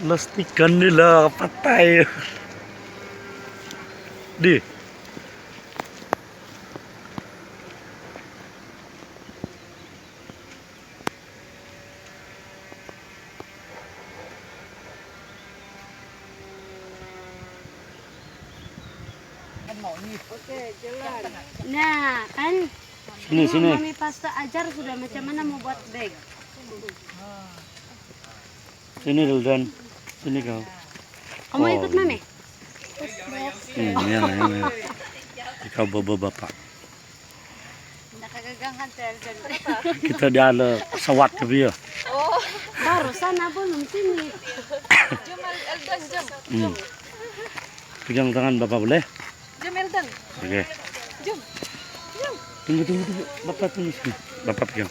Plastikan nila, patay. Di. Nah, kan Sini. Mami pasta ajar sudah macam mana mau buat bag. Sini Rildan. Sini kau. Kamu ikut Mami? Ya. Ikaw bapak. Nakagagangkan tayo. Kita di ala pesawat tapi ya. Oh, barusan belum sini. Jom Eldan, jom. Pegang tangan bapak boleh? Jom Eldan. Oke. Jom. Tunggu. Bapak tunggu sini. Bapak pegang.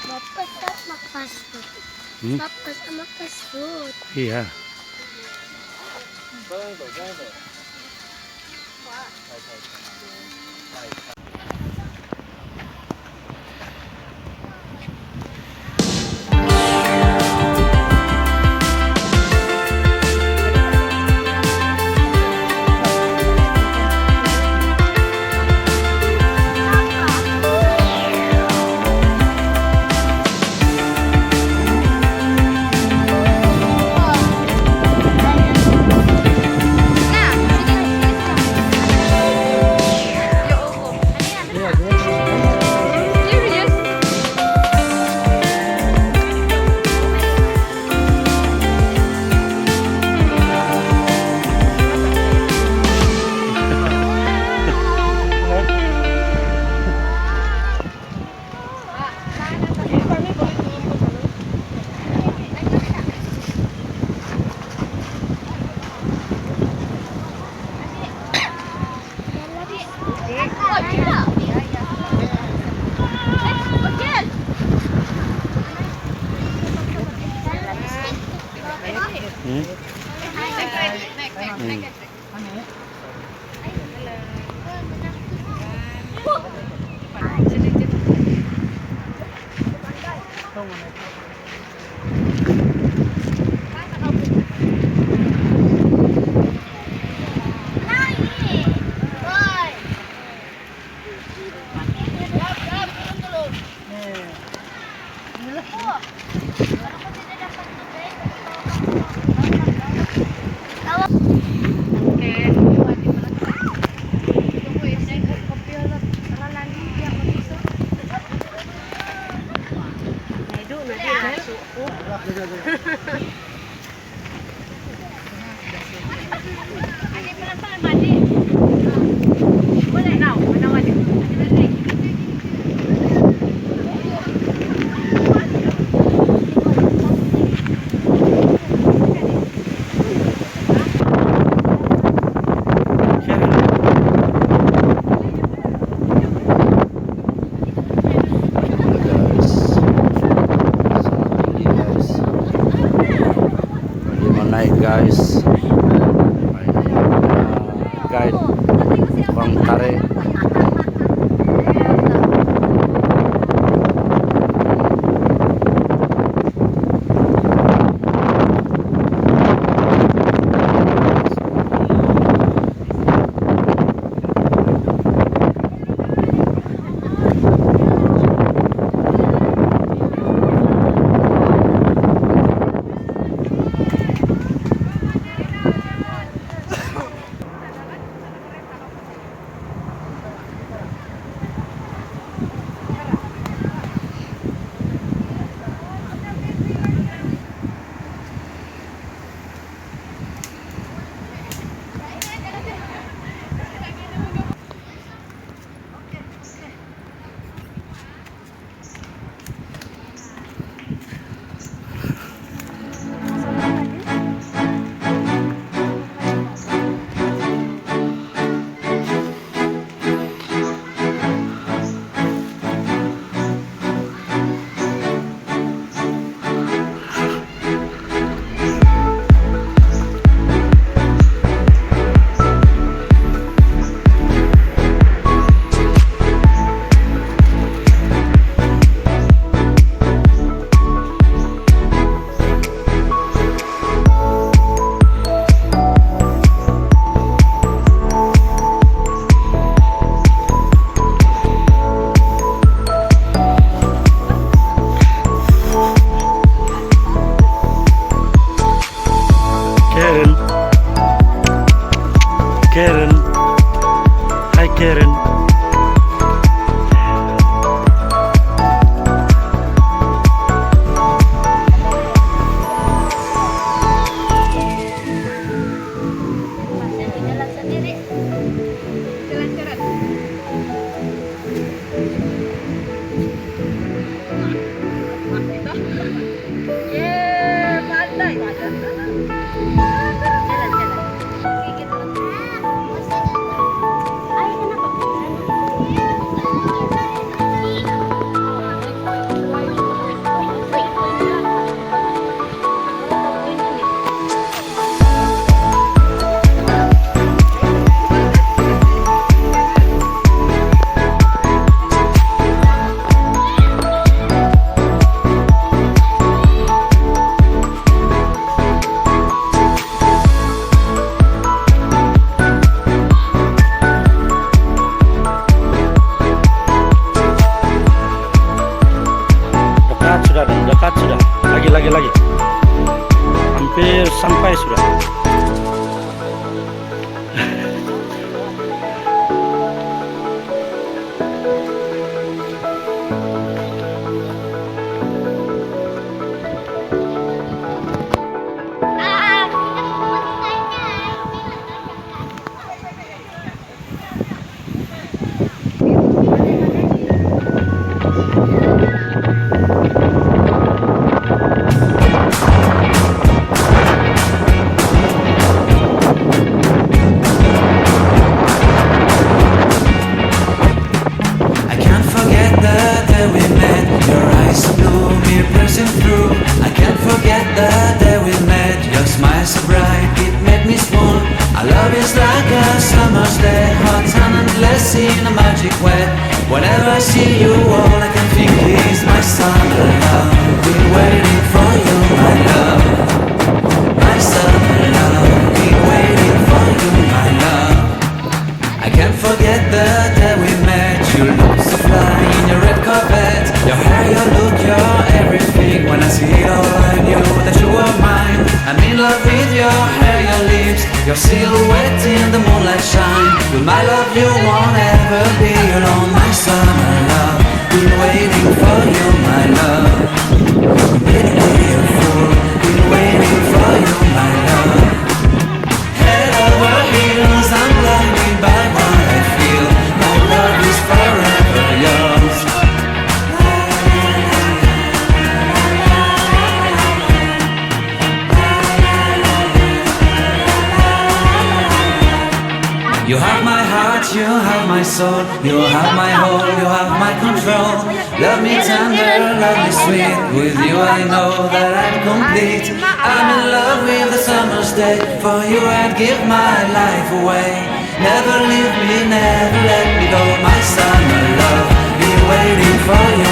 Bapak sama kasut. Bapak sama kasut. Iya. Guys, guide tukang tarik. Selesai sudah. I can't forget the day we met. Your eyes blue, me piercing through. I can't forget the day we met. Your smile so bright, it made me swoon. Our love is like a summer's day, hot and endless in a magic way. Whenever I see you, all I can think is my summer love. Been waiting for you, my love. My summer love. Been waiting for you, my love. I can't forget the day we met. You look so fly in your red Corvette. Your hair, your look, your everything. When I see it all, I knew that you were mine. I'm in love with your hair, your lips, your silhouette in the moonlight shine. With my love, you won't ever be alone. My summer love, been waiting for you, my love. Beautiful, been waiting for you, my love. Head over heels, I'm blinded by what I feel. My love is forever yours. You have my heart, you have my soul. You have my whole, you have my control. Love me tender, love me sweet. With you I know that I'm complete. I'm in love with the summer's day. For you I'd give my life away. Never leave me, never let me go. My summer love, be waiting for you.